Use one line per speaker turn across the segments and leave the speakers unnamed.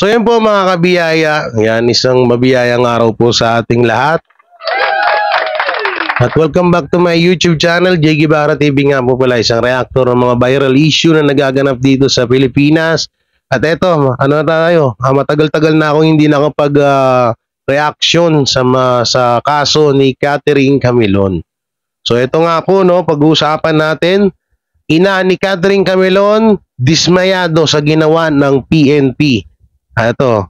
So yan po mga kabiyaya, yan isang mabiyayang araw po sa ating lahat. At welcome back to my YouTube channel, Jay Guevara TV nga po pala, isang reactor ng mga viral issue na nagaganap dito sa Pilipinas. At eto, ano tayo, matagal-tagal na akong hindi nakapag-reaction sa kaso ni Catherine Camilon. So ito nga po, no, pag-uusapan natin, ina ni Catherine Camilon, dismayado sa ginawa ng PNP. Ito,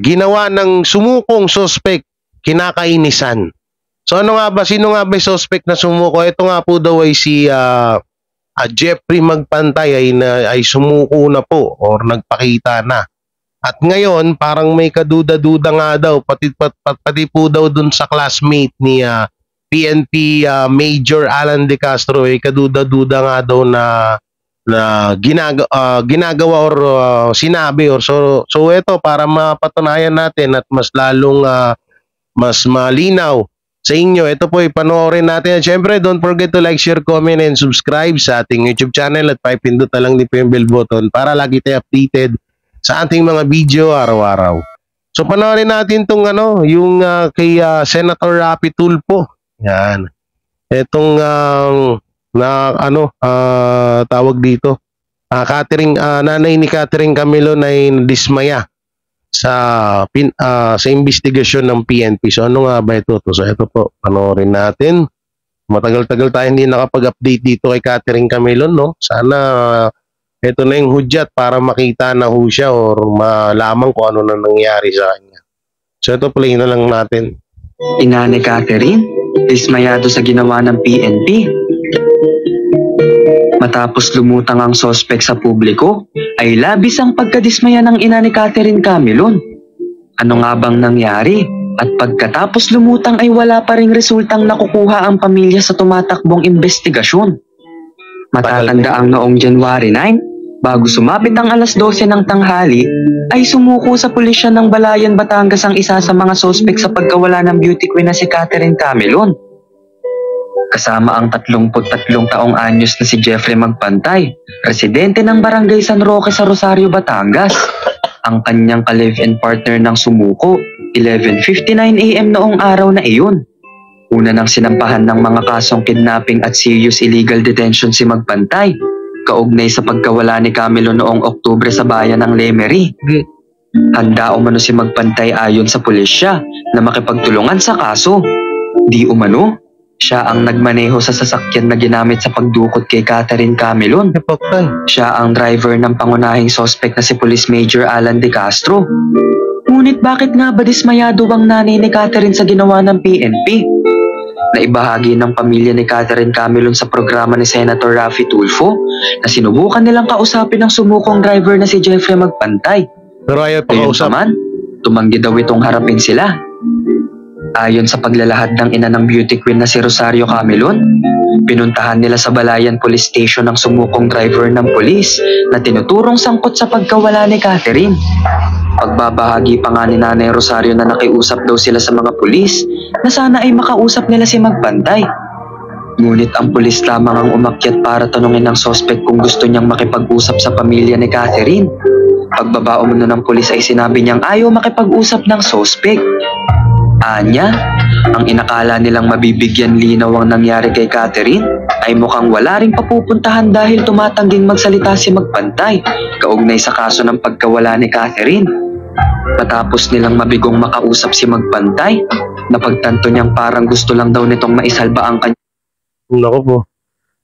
ginawa ng sumukong suspect, kinakainisan. So ano nga ba, sino nga ba yung suspect na sumuko? Ito nga po daw ay si Jeffrey Magpantay ay sumuko na po or nagpakita na. At ngayon, parang may kaduda-duda nga daw, pati po daw dun sa classmate ni PNP Major Alan De Castro, ay kaduda-duda nga daw na ginagawa or sinabi or so ito para mapatunayan natin at mas lalong mas malinaw sa inyo, ito po ipanoorin natin. At syempre, don't forget to like, share, comment, and subscribe sa ating YouTube channel at pipindot na lang din po yung bell button para lagi tayo updated sa ating mga video araw-araw. So panoorin natin tong yung kay Senator Raffy Tulfo. Yan. Etong tawag dito, nanay ni Catherine Camilon ay dismaya sa investigasyon ng PNP. So ano nga ba ito? So ito po, panoorin natin. Matagal-tagal tayo hindi nakapag-update dito kay Catherine Camilon, no? Sana ito na yung hudyat para makita na ho siya or malaman kung ano na nangyari sa kanya. So ito, play na lang natin.
Ina ni Catherine, dismayado sa ginawa ng PNP. Matapos lumutang ang sospek sa publiko, ay labis ang pagkadismaya ng ina ni Catherine Camilon. Ano nga bang nangyari? At pagkatapos lumutang ay wala pa ring resultang nakukuha ang pamilya sa tumatakbong investigasyon. Matatanda ang noong January 9, bago sumapit ang alas 12 ng tanghali, ay sumuko sa pulisya ng Balayan, Batangas ang isa sa mga sospek sa pagkawala ng beauty queen na si Catherine Camilon. Kasama ang 33 taong anyos na si Jeffrey Magpantay, residente ng Barangay San Roque sa Rosario, Batangas. Ang kanyang ka-live-in partner ng sumuko, 11:59 AM noong araw na iyon. Una nang sinampahan ng mga kasong kidnapping at serious illegal detention si Magpantay, kaugnay sa pagkawala ni Camilo noong Oktubre sa bayan ng Lemery. Handa umano si Magpantay ayon sa pulisya na makipagtulungan sa kaso. Di umano, siya ang nagmaneho sa sasakyan na ginamit sa pagdukot kay Catherine Camilon. Siya ang driver ng pangunahing sospek na si Police Major Alan De Castro. Ngunit bakit nga ba dismayado ang nanay ni Catherine sa ginawa ng PNP? Naibahagi ng pamilya ni Catherine Camilon sa programa ni Senator Raffy Tulfo na sinubukan nilang kausapin ang sumukong driver na si Jeffrey Magpantay.
Pero ayaw pa kausap.
Tumanggi daw itong harapin sila. Ayon sa paglalahad ng ina ng beauty queen na si Rosario Camilon, pinuntahan nila sa Balayan Police Station ang sumukong driver ng polis na tinuturong sangkot sa pagkawala ni Catherine. Pagbabahagi pa nga ni Nanay Rosario na nakiusap daw sila sa mga pulis na sana ay makausap nila si Magpantay. Ngunit ang pulis lamang ang umakyat para tanungin ng sospek kung gusto niyang makipag-usap sa pamilya ni Catherine. Pagbaba umano ng pulis ay sinabi niyang ayaw makipag-usap ng sospek. Anya, ang inakala nilang mabibigyan linaw ang nangyari kay Catherine ay mukhang wala ring papupuntahan dahil tumatangging magsalita si Magpantay kaugnay sa kaso ng pagkawala ni Catherine. Matapos nilang mabigong makausap si Magpantay, napagtanto niyang parang gusto lang daw nitong maisalba ang kanya.
Naku po.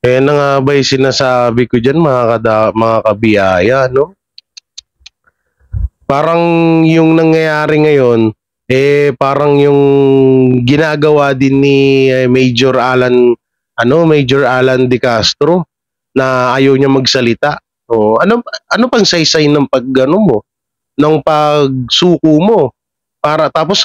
Eh na nga ba yung sinasabi ko dyan mga kabiyaya, no? Parang yung nangyayari ngayon, parang yung ginagawa din ni Major Alan De Castro na ayaw niya magsalita. O ano pang saysay ng ng pagsuko mo para tapos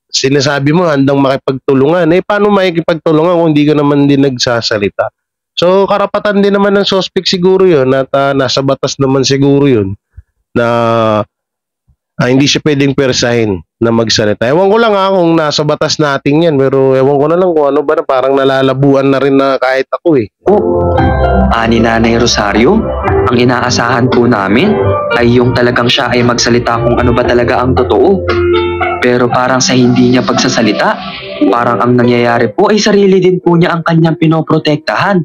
sinasabi mo handang makipagtulungan. Paano makikipagtulungan kung hindi ka naman din nagsasalita? So karapatan din naman ng suspect siguro 'yon at nasa batas naman siguro 'yon na hindi siya pwedeng persahin na magsalita. Ewan ko lang kung nasa batas natin yan, pero ewan ko na lang kung ano ba na parang nalalabuan na rin na kahit ako eh.
Ani Nanay Rosario, ang inaasahan po namin ay yung talagang siya ay magsalita kung ano ba talaga ang totoo. Pero parang sa hindi niya pagsasalita, parang ang nangyayari po ay sarili din po niya ang kanyang pinoprotektahan.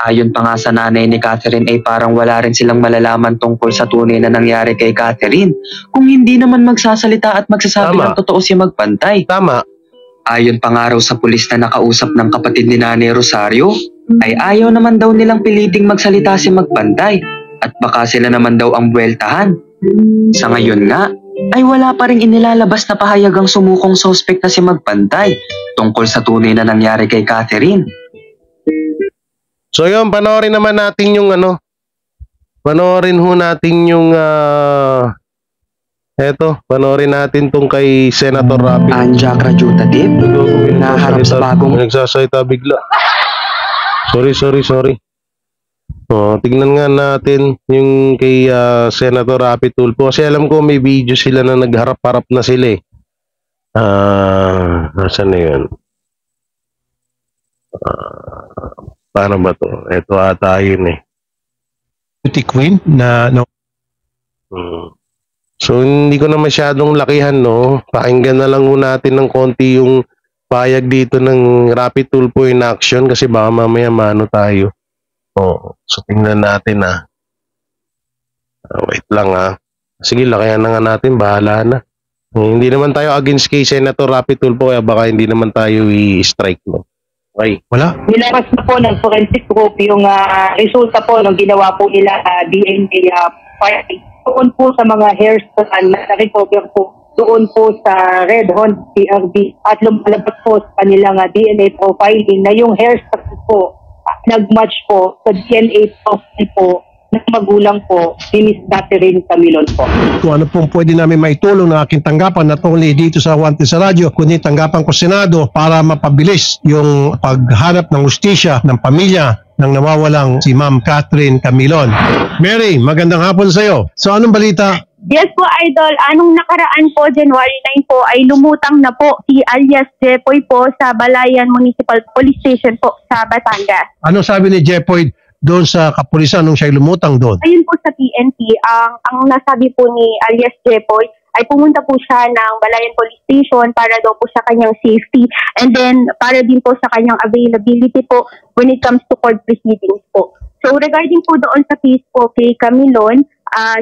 Ayon pa nga sa nanay ni Catherine ay parang wala rin silang malalaman tungkol sa tunay na nangyari kay Catherine kung hindi naman magsasalita at magsasabi
Tama.
ng totoo si Magpantay.
Tama.
Ayon pa nga raw sa pulis na nakausap ng kapatid ni Nanay Rosario, ay ayaw naman daw nilang piliting magsalita si Magpantay at baka sila naman daw ang buweltahan. Sa ngayon nga, ay wala pa rin inilalabas na pahayag ang sumukong sospek na si Magpantay tungkol sa tunay na nangyari kay Catherine.
So yun, panoorin naman natin yung panoorin ho natin yung panoorin natin tong kay Senator Rapi.
Anja Kradyutativ, naharap sa bagong...
Nagsasalita bigla. Sorry. Tignan nga natin yung kay Senator Rapi Tulfo. Kasi alam ko may video sila na nagharap-harap na sila eh. Nasaan na yun? Paano ba to? Ito ata yun eh.
Beauty queen na no.
So hindi ko na masyadong lakihan no. Pakinggan na lang natin ng konti yung payag dito ng Rapi Tulfo in action kasi baka mamaya mano tayo. So tingnan natin wait lang Sige, lakihan na nga natin, bahala na. Hindi naman tayo against kay Senator Rapi Tulfo kaya baka hindi naman tayo i-strike no. Okay.
Wala.
Nilabas na po ng forensic group yung resulta po ng ginawa po nila DNA filing. Doon po sa mga hairs na na-recover po doon po sa Red Horn PRB at lumalabas po sa kanilang DNA profiling na yung hairs po nag-match po sa DNA profile po ng magulang po ni Miss Catherine Camilon po.
Kung ano pong pwede namin maitulong na aking tanggapan not only dito sa Wanted sa Radyo, kundi tanggapan ko Senado para mapabilis yung paghanap ng hustisya ng pamilya ng nawawalang si Ma'am Catherine Camilon. Mary, magandang hapon sa iyo. So anong balita?
Yes po, Idol. Anong nakaraan po, January 9 po, ay lumutang na po si alias Jepoy po sa Balayan Municipal Police Station po sa Batangas.
Anong sabi ni Jepoy doon sa kapulisan nung siya lumutang doon?
Ayun po sa PNP, ang nasabi po ni alias Jepoy ay pumunta po siya ng Balayan Police Station para daw po sa kanyang safety and then para din po sa kanyang availability po when it comes to court proceedings po. So regarding po doon sa case po kay Camilon,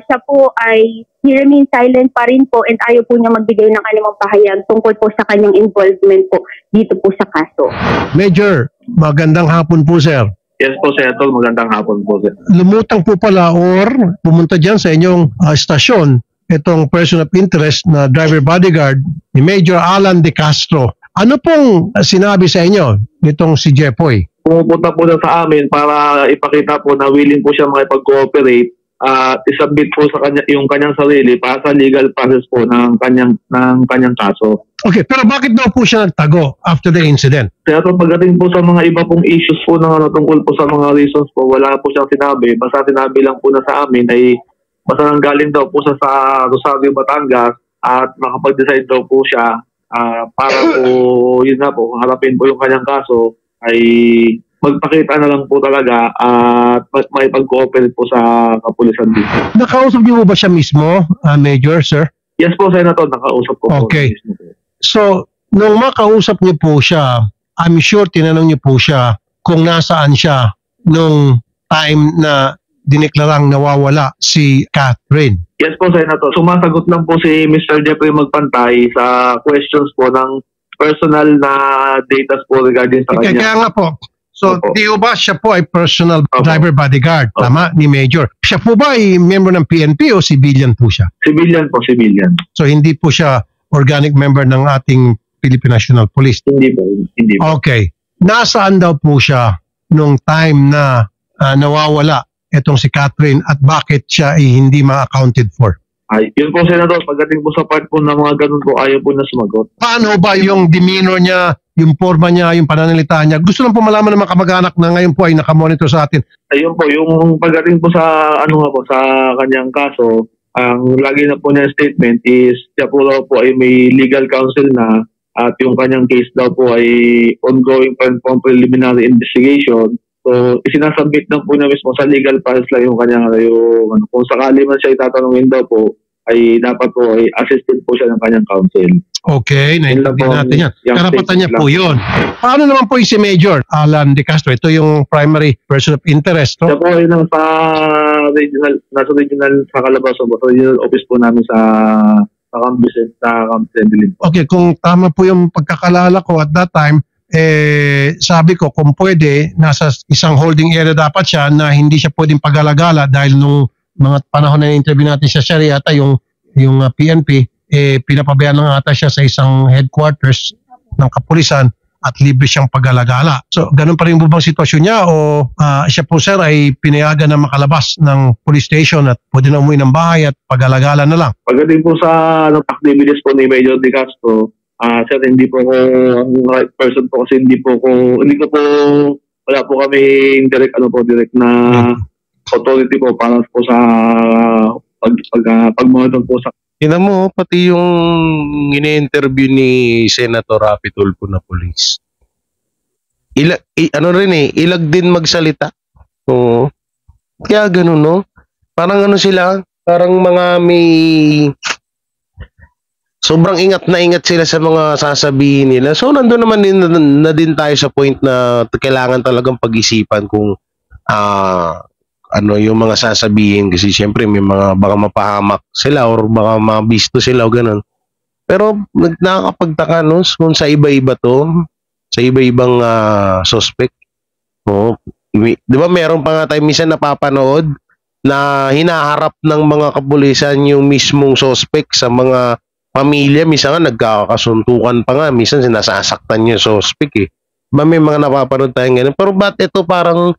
siya po ay he remains silent pa rin po and ayaw po niya magbigay ng anumang pahayag tungkol po sa kanyang involvement po dito po sa kaso.
Major, magandang hapon po, sir.
Yes po, Senator. Magandang hapon po, sir.
Lumutang po pala or pumunta dyan sa inyong stasyon itong person of interest na driver bodyguard ni Major Alan De Castro. Ano pong sinabi sa inyo nitong si Jepoy?
Pumupunta po na sa amin para ipakita po na willing po siya makipag-cooperate at isubmit po sa kanya yung kanyang sarili para sa legal process po ng kanyang kaso.
Okay, pero bakit daw po siya nagtago after the incident?
Kaya pagdating po sa mga iba pong issues po na tungkol po sa mga reasons po, wala po siyang sinabi. Basta sinabi lang po na sa amin ay basta nanggaling daw po sa Rosario, Batangas at makapag-decide daw po siya para po, yun na po, harapin po yung kanyang kaso ay magpakita na lang po talaga at may pag-cooperate po sa kapulisan dito.
Nakausap niyo ba siya mismo, Major, sir?
Yes po, Senator, nakausap ko
Okay.
po.
So, nung makausap niyo po siya, I'm sure tinanong niyo po siya kung nasaan siya nung time na dineklarang nawawala si Catherine.
Yes po, Senator. Sumasagot lang po si Mr. Jeffrey Magpantay sa questions po ng personal na data po regarding sa kanya.
Kaya nga po, so
Opo.
di ba siya po ay personal
Opo.
driver bodyguard,
Opo.
tama, ni Major? Siya po ba ay member ng PNP o civilian po siya?
Civilian po, civilian.
So hindi po siya organic member ng ating Philippine National Police.
Hindi po, hindi po.
Okay. Nasaan daw po siya nung time na nawawala itong si Catherine at bakit siya ay hindi ma-accounted for?
Ay, yun po, Senator. Pagdating po sa part po ng mga ganun po, ayaw po na sumagot.
Paano ba yung demeanor niya, yung forma niya, yung pananalita niya? Gusto lang po malaman ng mga kamag-anak na ngayon po ay nakamonitor sa atin.
Ayun po, yung pagdating po sa, sa kanyang kaso, ang lagi na po niya statement is siya po daw po ay may legal counsel na at yung kanyang case daw po ay ongoing pa po preliminary investigation. So, isinasubmit na po niya mismo sa legal files lang yung kanyang kung sakali man siya itatanungin daw po, ay dapat po ay assisted po siya ng kanyang counsel.
Okay, naintindihan natin yan. Karapatan niya po yun. Paano naman po yung si Major Alan De Castro? Ito yung primary person of interest.
Siya po ay nasa regional sa Calabarzon po, sa regional office po namin sa Camp Vicente.
Okay, kung tama po yung pagkakalala ko at that time, sabi ko kung pwede, nasa isang holding area dapat siya na hindi siya pwedeng pag-alagala dahil nung mga panahon na interview natin sa siya ata yung PNP, pinapabayaan lang ata siya sa isang headquarters ng kapulisan at libre siyang pag-alagala. So, ganun pa rin po bang sitwasyon niya o siya po sir ay pinayagan na makalabas ng police station at pwede na umuwi ng bahay at pag-alagala na lang?
Pagdating po sa activities po ni Major De Castro, sir, hindi po ko ang right person po kasi wala po kami direct na authority po para po sa pag-monitor po sa.
Tingnan mo, pati yung ini-interview ni Senator Rapi Tulfo na police. Ilag din magsalita. Oo. Kaya ganun, no? Parang sila, parang mga may sobrang ingat sila sa mga sasabihin nila. So, nandun naman na din tayo sa point na kailangan talagang pag-isipan kung yung mga sasabihin kasi siyempre may mga baka mapahamak sila or baka mabisto sila o ganun. Pero nakakapagtaka kung sa iba-iba to, sa iba-ibang suspect. Di ba meron pa nga tayo minsan napapanood na hinaharap ng mga kapulisan yung mismong suspect sa mga pamilya. Minsan nga nagkakasuntukan pa nga, minsan sinasasaktan yung suspect May mga napapanood tayong ganun. Pero ba't ito parang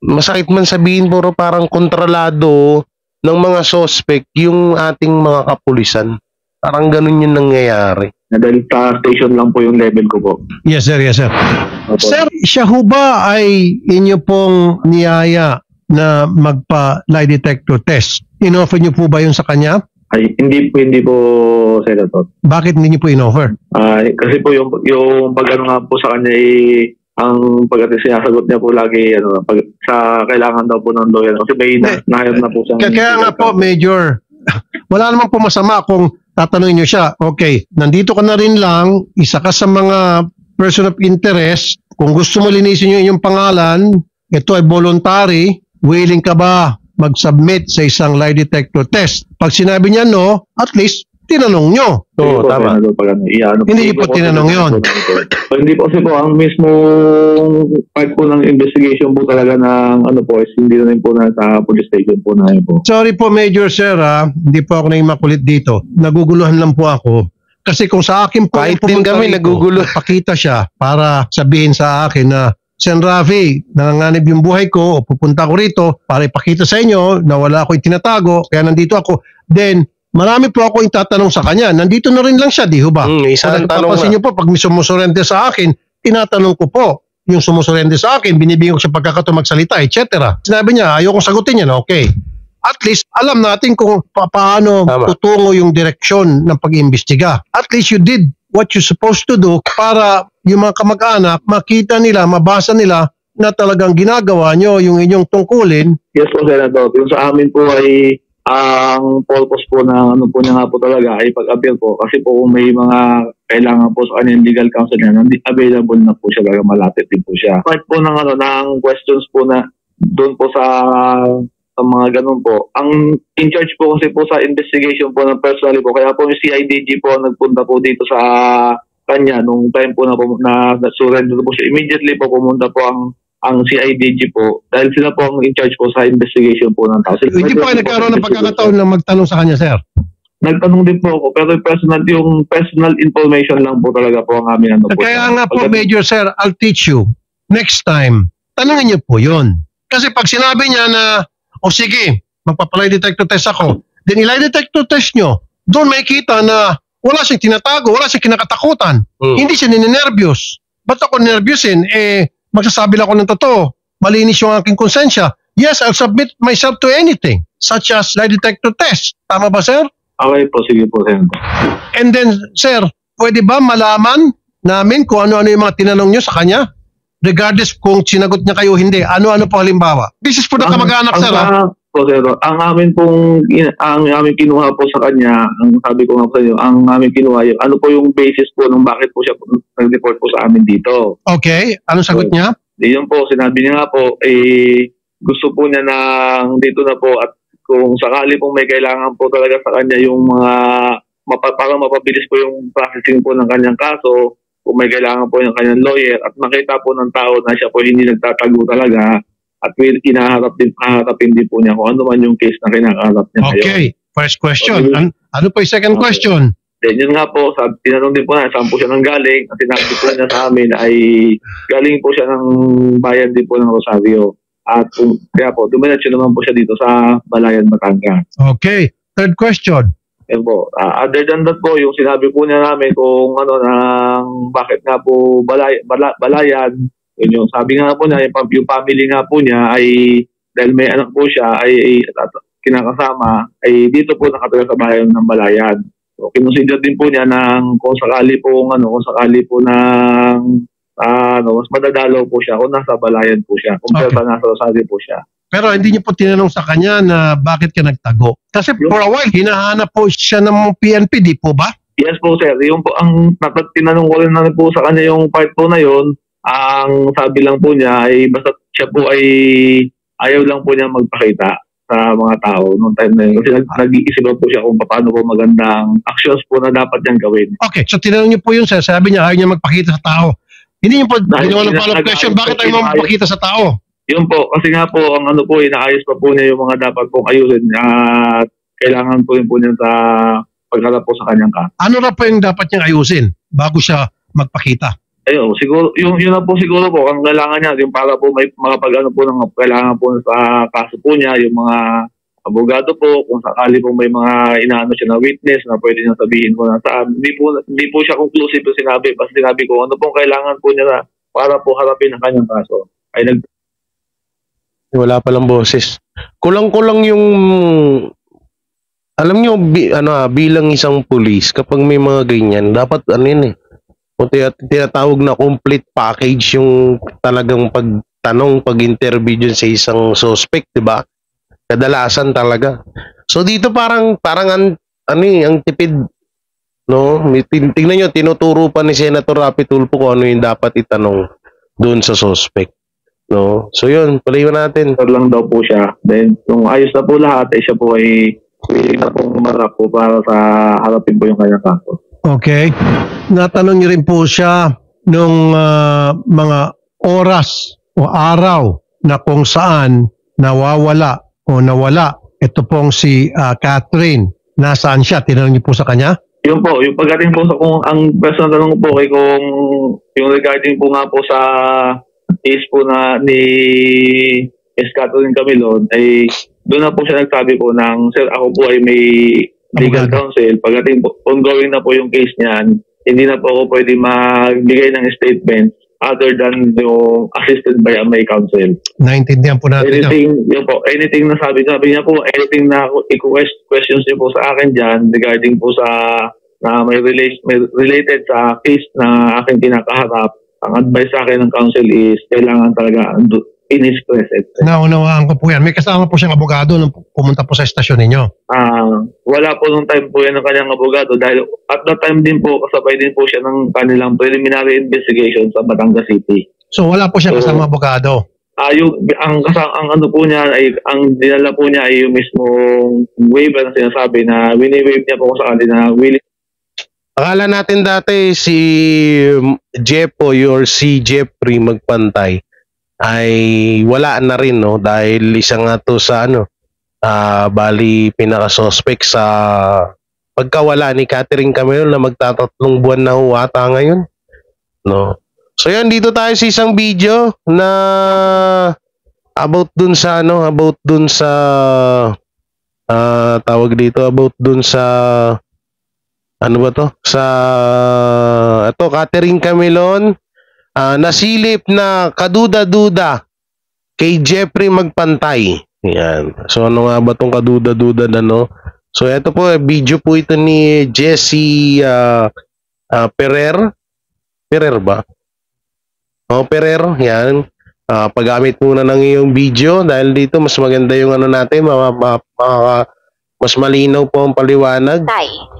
masakit man sabihin, puro parang kontrolado ng mga suspect yung ating mga kapulisan. Parang ganun yung nangyayari.
Dahil sa station lang po yung level ko po.
Yes sir, yes sir.
Opo.
Sir, siya ho ba ay inyo pong niyaya na magpa-lie detector test? In-offer niyo po ba yun sa kanya?
Ay, hindi po, Senator.
Bakit hindi niyo po in-offer?
Kasi po yung pag-ano nga po sa kanya ang pagdating sinasagot niya po lagi sa kailangan daw po ng lawyer kasi may na-hire na po siyang.
Kaya nga po, Major, wala namang po masama kung tatanungin niyo siya. Okay, nandito ka na rin lang, isa ka sa mga person of interest. Kung gusto mo linisin yung inyong pangalan, ito ay voluntary, willing ka ba mag-submit sa isang lie detector test? Pag sinabi niya no, at least tinanong nyo.
Oo, tama.
Hindi niyo po tinanong yun.
So, hindi po kasi po ang mismo part po ng investigation po talaga ng is hindi na rin po sa police station po na po.
Sorry po Major Sir, hindi po ako naging makulit dito. Naguguluhan lang po ako. Kasi kung sa akin po,
kahit din kami nagugulo.
Pakita siya para sabihin sa akin na Sen Rafi, nanganganib yung buhay ko o pupunta ko rito para ipakita sa inyo na wala akong tinatago kaya nandito ako. Then, marami po ako itatanong sa kanya. Nandito na rin lang siya, di ho ba?
Isang tanong
niyo po, pag may sumusurrender sa akin, tinatanong ko po yung sumusurrender sa akin, binibigyan ko siya pagkakataon magsalita, etc. Sinabi niya, ayokong sagutin yan, okay. At least, alam natin kung paano tutungo yung direksyon ng pag-iimbestiga. At least you did what you're supposed to do para yung mga kamag-anak, makita nila, mabasa nila na talagang ginagawa nyo yung inyong tungkulin.
Yes po, Senator. Yung sa amin po ay ang purpose po na po niya nga po talaga ay pag-appeal po kasi po kung may mga kailangan po sa kanyang legal counsel na available na po siya, malapit din po siya. Part po ng questions po na doon po sa mga ganun po. Ang in charge po kasi po sa investigation po ng personally po, kaya po yung CIDG po nagpunta po dito sa kanya nung time po na surrender po siya. Immediately po pumunta po ang CIDG po dahil sila po ang in charge po sa investigation po ng tao.
Hindi po kayo nagkaroon ng pagkakataon na magtanong sa kanya, sir?
Nagtanong din po ako pero yung personal information lang po talaga po ang amin.
Kaya nga po, Major Sir, I'll teach you. Next time, tanongin niyo po yun. Kasi pag sinabi niya na, sige, magpapalay detector test ako, then ilay detector test nyo, doon may kita na wala siyang tinatago, wala siyang kinakatakutan. Hindi siya ninenervyos. Ba't ako nervyusin? Magsasabi lang ako ng totoo. Malinis yung aking konsensya. yes, I'll submit myself to anything, such as lie detector test. Tama ba, sir?
Okay po, sige po, Senator.
And then, sir, pwede ba malaman namin kung ano-ano yung mga tinanong nyo sa kanya? Regardless kung sinagot niya kayo o hindi. Ano-ano po halimbawa? This is for the kamag-anak, sir.
Po, Senator, ang aming kinuha po sa kanya, ang sabi ko nga po sa inyo, ang aming kinuha, ano po yung basis po nung bakit po siya nag-report po sa amin dito.
Okay, anong sagot niya?
Yun po, sinabi niya nga po, gusto po niya na dito na po at kung sakali pong may kailangan po talaga sa kanya yung mga para mapabilis po yung processing po ng kanyang kaso, kung may kailangan po yung kanyang lawyer at makita po ng tao na siya po hindi nagtatago talaga at haharapin din po niya kung ano man yung case na kinakaharap niya ngayon.
Okay, first question. Ano po yung second question?
Then yun nga po, tinanong din po na saan po siya nang galing at sinabi po niya sa amin ay galing po siya ng bayan din po ng Rosario. At kaya po, dumiretso naman po siya dito sa Balayan, Batangas.
Okay, third question.
Yan po. Other than that po, yung sinabi po niya namin kung ano nang bakit nga po Balayan, yun yung sabi nga po niya, yung family nga po niya ay dahil may anak po siya ay kinakasama ay dito po nakatira sa bayan ng Balayan. So, kinonsider din po niya ng kung sakali po mas madadalaw po siya kung nasa Balayan po siya, kung
Okay.
nasa Rosario po siya.
Pero hindi niyo po tinanong sa kanya na bakit ka nagtago. Kasi for a while, hinahanap po siya ng PNP, di po ba?
Yes po, sir. Yung po, ang tinanong ko rin na po sa kanya yung part po na yun, ang sabi lang po niya ay basta siya po ay ayaw lang po niya magpakita sa mga tao noong time na yun. Kasi nag-iisipan po siya kung paano po magandang actions po na dapat niyang gawin.
Okay, so tinanong niyo po yun, sir. Sabi niya, ayaw niya magpakita sa tao. Hindi niyo po ginawa ng follow-up question, bakit ayaw mo magpakita sa tao?
Yun po, kasi nga po, ang ano po, inaayos pa po niya yung mga dapat pong ayusin at kailangan po yun po niya sa pagharap po sa kanyang kaso.
Ano na po yung dapat niyang ayusin bago siya magpakita?
Ayun, siguro, yun na po siguro po, ang kailangan niya, yung para po may mga pag-ano po ng kailangan po sa kaso po niya, yung mga abogado po, kung sakali po may mga inaano siya na witness na pwede niya sabihin po na saan. Hindi po siya conclusive yung sinabi, basta sinabi ko, ano pong kailangan po niya na para po harapin ang kanyang kaso. Ay
Wala palang boses. Kulang-kulang yung alam nyo, bilang isang pulis, kapag may mga ganyan, dapat kung tinatawag na complete package yung talagang pagtanong, pag-interview dun sa isang suspect, di ba? Kadalasan talaga. So dito parang ang tipid, no? Tingnan nyo, tinuturo pa ni Senator Rapi Tulfo kung ano yung dapat itanong doon sa suspect. No? So yun, palayo natin.
lang daw po siya. Then, kung ayos na po lahat, siya po ay willing na pong umarap po para sa harapin po yung kanyang kaso.
Okay. Natanong niyo rin po siya nung mga oras o araw na kung saan nawawala o nawala ito pong si Catherine. Nasaan siya? Tinanong niyo po sa kanya?
Yun po, yung pagdating po sa kung ang personal tanong po kay kung yung regarding po nga po sa case po na ni Catherine Camilon ay doon na po siya nagsabi po ng sir, ako po ay may legal counsel. Pagdating po, ongoing na po yung case niyan, hindi na po ako pwede magbigay ng statement other than yung assisted by a may counsel.
Naintindihan po natin
Anything na sabi niya po, anything na questions niyo po sa akin dyan regarding po sa na may related sa case na aking kinakaharap, ang advice sa akin ng counsel is kailangan talaga in his presence.
Naunawaan ko po yan. May kasama po siyang abogado nung pumunta po sa estasyon ninyo.
Wala po nung time po yan ng kanyang abogado dahil at that time din po kasabay din po siya ng kanilang preliminary investigation sa Batangas City.
So wala po siya kasama abogado?
Ang ano po niya ay ang dinala po niya ay yung mismong waiver na sinasabi na wini-waive niya po kung sakali na willing.
Akala natin dati si Jeffoy or si Jeffrey Magpantay ay wala na rin, no, dahil isa nga to sa bali pinaka-suspect sa pagkawala ni Catherine Camilon na magtatatlong buwan na huwata ngayon, no. So yan, dito tayo sa isang video na about dun sa tawag dito, about dun sa ano ba to? Sa Catherine Camilon, nasilip na kaduda-duda kay Jeffrey Magpantay. Yan. So ano nga ba tong kaduda-duda na no? So ito po, video po ito ni Jesse Perer ba? Perer, yan. Paggamit muna ng iyong video dahil dito mas maganda yung ano natin, mas malinaw po ang paliwanag.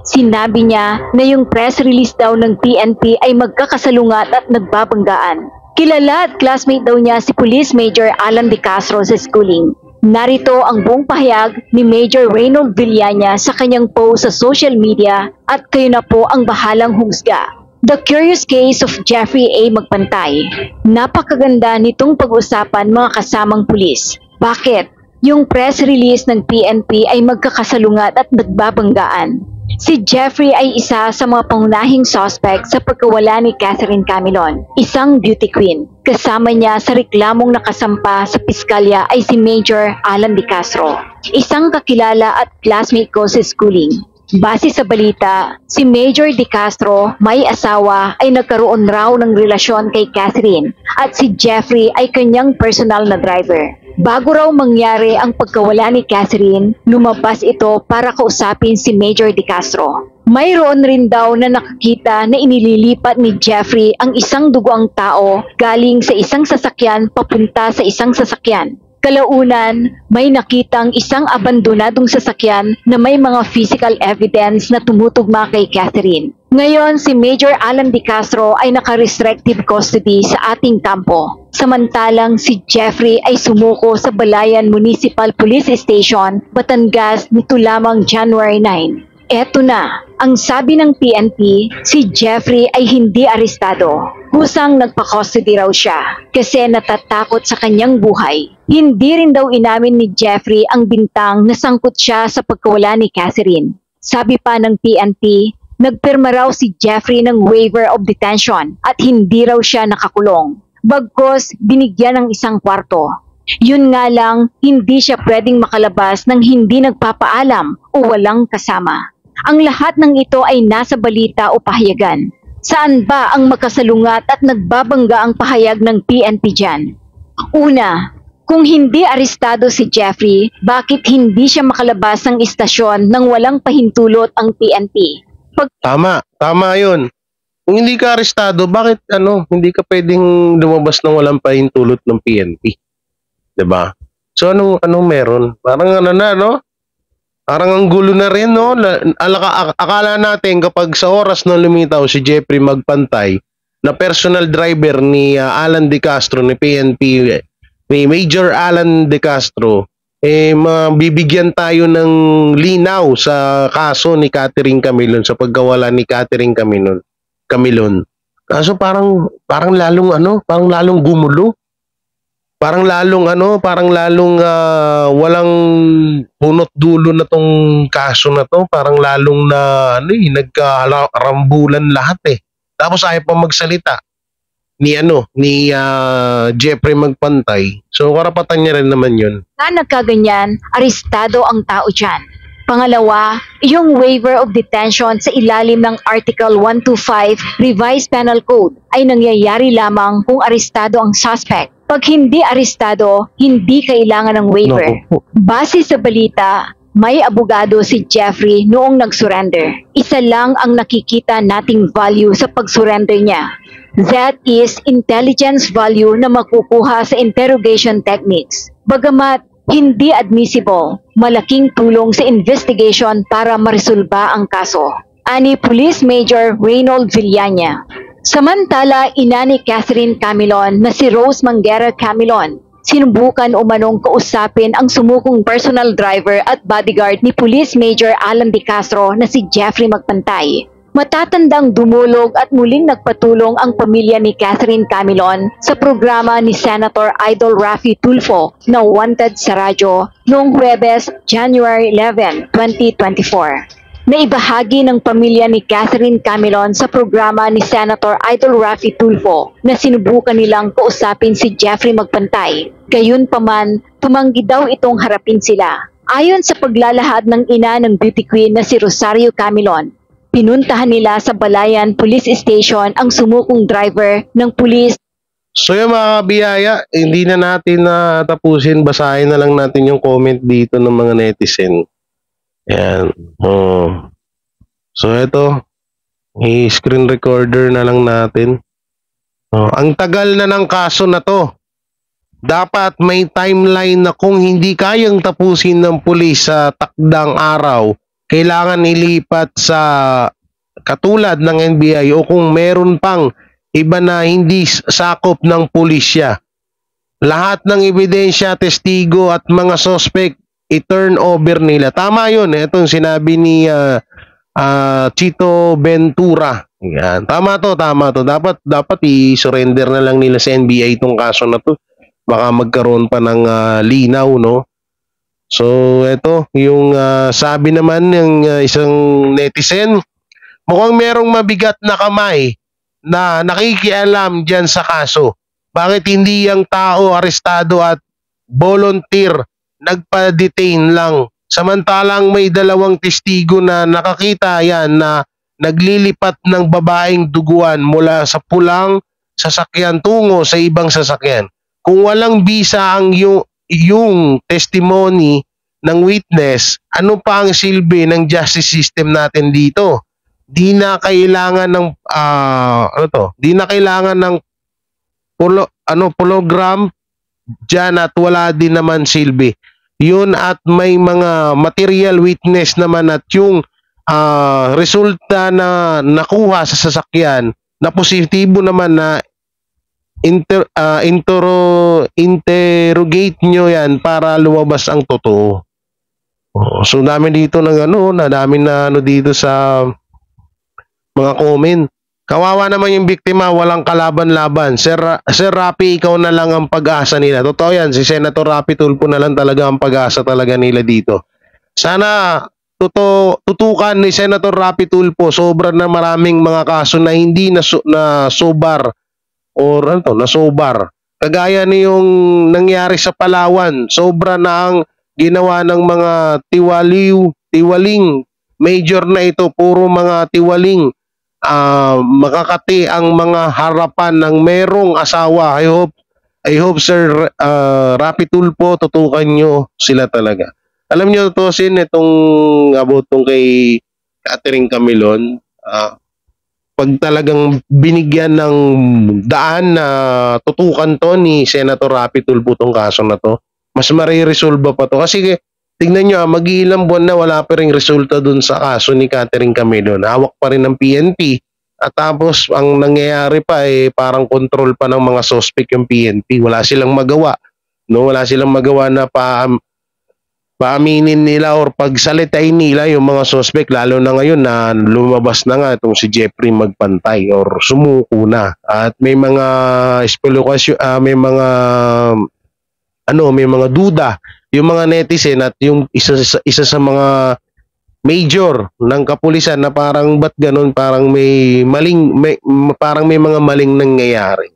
Sinabi niya na yung press release daw ng PNP ay magkakasalungat at nagbabanggaan. Kilala at classmate daw niya si Police Major Alan De Castro sa schooling. Narito ang buong pahayag ni Major Reynold Villania sa kanyang post sa social media at kayo na po ang bahalang husga. The Curious Case of Jeffrey A. Magpantay. Napakaganda nitong pag-usapan mga kasamang pulis. Bakit? Yung press release ng PNP ay magkakasalungat at nagbabanggaan. Si Jeffrey ay isa sa mga pangunahing suspect sa pagkawala ni Catherine Camilon, isang beauty queen. Kasama niya sa reklamong nakasampa sa piskalya ay si Major Alan De Castro, isang kakilala at classmate ko sa schooling. Base sa balita, si Major De Castro, may asawa, ay nagkaroon raw ng relasyon kay Catherine at si Jeffrey ay kanyang personal na driver. Bago raw mangyari ang pagkawala ni Catherine, lumabas ito para kausapin si Major De Castro. Mayroon rin daw na nakakita na inililipat ni Jeffrey ang isang dugoang tao galing sa isang sasakyan papunta sa isang sasakyan. Kalaunan, may nakitang isang abandonadong sasakyan na may mga physical evidence na tumutugma kay Catherine. Ngayon, si Major Alan De Castro ay naka-restrictive custody sa ating kampo. Samantalang si Jeffrey ay sumuko sa Balayan Municipal Police Station, Batangas nito lamang January 9. Eto na, ang sabi ng PNP, si Jeffrey ay hindi arestado. Kusang nagpa-custody raw siya kasi natatakot sa kanyang buhay. Hindi rin daw inamin ni Jeffrey ang bintang na sangkot siya sa pagkawala ni Catherine. Sabi pa ng PNP, nagpirma raw si Jeffrey ng waiver of detention at hindi raw siya nakakulong. Bagkos binigyan ng isang kwarto. Yun nga lang, hindi siya pwedeng makalabas ng hindi nagpapaalam o walang kasama. Ang lahat ng ito ay nasa balita o pahayagan. Saan ba ang makasalungat at nagbabangga ang pahayag ng PNP dyan? Una, kung hindi arestado si Jeffrey, bakit hindi siya makalabas ng istasyon nang walang pahintulot ang PNP?
Tama yun. Kung hindi ka arestado, bakit hindi ka pwedeng lumabas ng walang pahintulot ng PNP? 'Di ba? So anong meron? Parang Parang ang gulo na rin, no? Akala natin kapag sa oras na lumitaw si Jeffrey Magpantay na personal driver ni Alan De Castro, ni PNP, ni Major Alan De Castro, mabibigyan tayo ng linaw sa kaso ni Catherine Camilon, sa pagkawala ni Catherine Camilon. Kaso parang lalong gumulo. Parang lalong walang punot dulo na tong kaso na to. Parang lalong nagkarambulan lahat eh. Tapos ayaw pa magsalita ni Jeffrey Magpantay. So karapatan niya rin naman yun.
Na nagkaganyan, arestado ang tao dyan. Pangalawa, yung waiver of detention sa ilalim ng Article 125 Revised Penal Code ay nangyayari lamang kung arestado ang suspect. Pag hindi arestado, hindi kailangan ng waiver.
No.
Base sa balita, may abogado si Jeffrey noong nag-surrender. Isa lang ang nakikita nating value sa pag-surrender niya. That is intelligence value na makukuha sa interrogation techniques. Bagamat hindi admissible, malaking tulong sa investigation para maresolba ang kaso. Ani Police Major Reynold Villania. Samantala, ina ni Catherine Camilon na si Rose Manguera Camilon, sinubukan umanong kausapin ang sumukong personal driver at bodyguard ni Police Major Alan De Castro na si Jeffrey Magpantay. Matatandang dumulog at muling nagpatulong ang pamilya ni Catherine Camilon sa programa ni Senator Idol Raffy Tulfo na Wanted sa radyo noong Huwebes, January 11, 2024. Naibahagi ng pamilya ni Catherine Camilon sa programa ni Senator Idol Raffy Tulfo na sinubukan nilang kausapin si Jeffrey Magpantay. Gayunpaman, tumanggi daw itong harapin sila. Ayon sa paglalahad ng ina ng beauty queen na si Rosario Camilon, pinuntahan nila sa Balayan Police Station ang sumukong driver ng pulis
So yung mga kabiyaya, hindi na natin tapusin, basahin na lang natin yung comment dito ng mga netizen. Yan. Oh. So ito, i-screen recorder na lang natin. Oh, ang tagal na ng kaso na to. Dapat may timeline na kung hindi kayang tapusin ng pulis sa takdang araw, kailangan ilipat sa katulad ng NBI o kung meron pang iba na hindi sakop ng pulisya. Lahat ng ebidensya, testigo at mga suspect i-turn over nila. Tama yun. Itong sinabi ni Chito Ventura. Yan. Tama to. Dapat i-surrender na lang nila sa NBI itong kaso na to. Baka magkaroon pa ng linaw, no? So, ito, yung sabi naman ng isang netizen, mukhang merong mabigat na kamay na nakikialam dyan sa kaso. Bakit hindi ang tao arestado at volunteer nagpa-detain lang? Samantalang may dalawang testigo na nakakita yan na naglilipat ng babaeng duguan mula sa pulang sasakyan tungo sa ibang sasakyan. Kung walang bisa ang yung testimony ng witness, ano pa ang silbi ng justice system natin dito? Di na kailangan ng hologram diyan at wala din naman silbi. Yun at may mga material witness naman at yung resulta na nakuha sa sasakyan na positibo naman na interrogate nyo yan para lumabas ang totoo. So dami dito dito sa mga comment. Kawawa naman yung biktima, walang kalaban-laban. Sir Rapi, ikaw na lang ang pag-asa nila. Totoo yan, si Senator Rapi Tulfo na lang talaga ang pag-asa talaga nila dito. Sana tutukan ni Senator Rapi Tulfo, sobra na maraming mga kaso na hindi nasobar or nasobar. Kagaya ni yung nangyari sa Palawan, sobra na ang ginawa ng mga tiwaling major na ito, puro mga tiwaling. Makakati ang mga harapan ng merong asawa. I hope Sir Rapi Tulfo, tutukan nyo sila talaga. Alam nyo to, itong about tong kay Catherine Camilon, pag talagang binigyan ng daan na tutukan to ni Senator Rapi Tulfo tong kaso na to, mas mariresolve pa to. Kasi tingnan nyo, mag-iilang buwan na wala pa rin resulta dun sa kaso ni Catherine Camilon. Hawak pa rin ng PNP. At tapos, ang nangyayari pa parang control pa ng mga suspect yung PNP. Wala silang magawa. No? Wala silang magawa na paaminin nila or pagsalitain nila yung mga suspect. Lalo na ngayon na lumabas na nga itong si Jeffrey Magpantay or sumuko na. At may mga spekulation, may mga duda yung mga netizen at yung isa sa mga major ng kapulisan na parang ba't ganun, parang parang may mga maling nangyayari.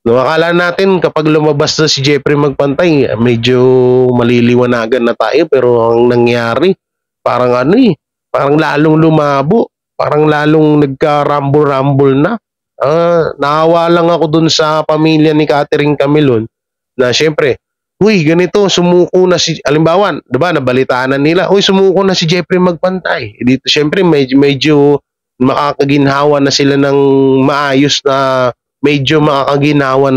No, akala natin kapag lumabas na si Jeffrey Magpantay, medyo maliliwanagan na tayo, pero ang nangyari parang parang lalong lumabo, parang lalong nagka-rumble na. Naawa lang ako dun sa pamilya ni Catherine Camilon na syempre, uy, ganito, sumuko na si, alimbawa, diba, nabalitaan nila, uy, sumuko na si Jeffrey Magpantay. Dito, syempre, medyo makakaginhawa na sila ng maayos na, makakahinga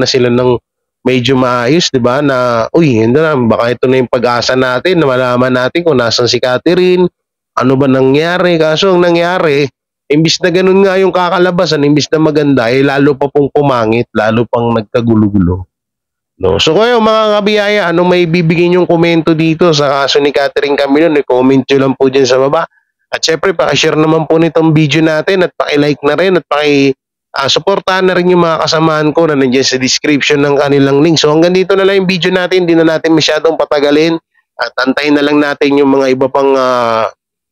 na sila ng medyo maayos, diba, na, uy, hindi na, baka ito na yung pag-asa natin, na malaman natin kung nasan si Catherine, ano ba nangyari. Kaso, ang nangyari, imbis na ganun nga yung kakalabasan, imbis na maganda, lalo pa pong pumangit, lalo pang nagkagulo-gulo. No. So kayo mga kabiyaya, anong may bibigyan yung komento dito sa kaso ni Catherine Camilon? I-comment nyo lang po dyan sa baba. At syempre, pakishare naman po nitong video natin at pakilike na rin at supportahan na rin yung mga kasamahan ko na nandiyan sa description ng kanilang link. So hanggang dito na lang yung video natin, hindi na natin masyadong patagalin at antayin na lang natin yung mga iba pang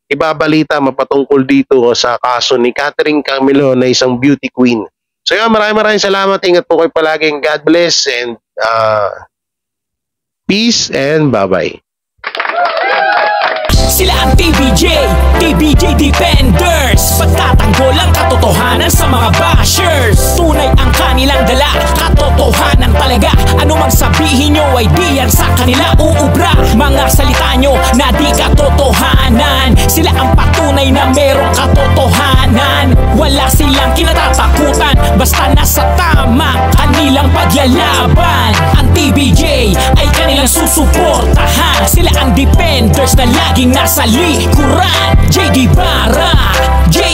ibabalita mapatungkol dito sa kaso ni Catherine Camilon na isang beauty queen. So yun, maraming salamat. Ingat po kayo palaging. God bless and peace and bye-bye.
Sila ang TBJ Defenders. Pagtatanggol ang katotohanan sa mga bashers. Tunay ang kanilang dala. Katotohanan talaga, anumang sabihin nyo ay di yan sa kanila uubra. Mga salita nyo na di katotohanan, sila ang patunay na merong katotohanan. Wala silang kinatatakutan, basta nasa tama kanilang paglalaban. Ang TVJ ay kanilang susuportahan, sila ang defenders na laging nasa likuran. J. Guevara, J.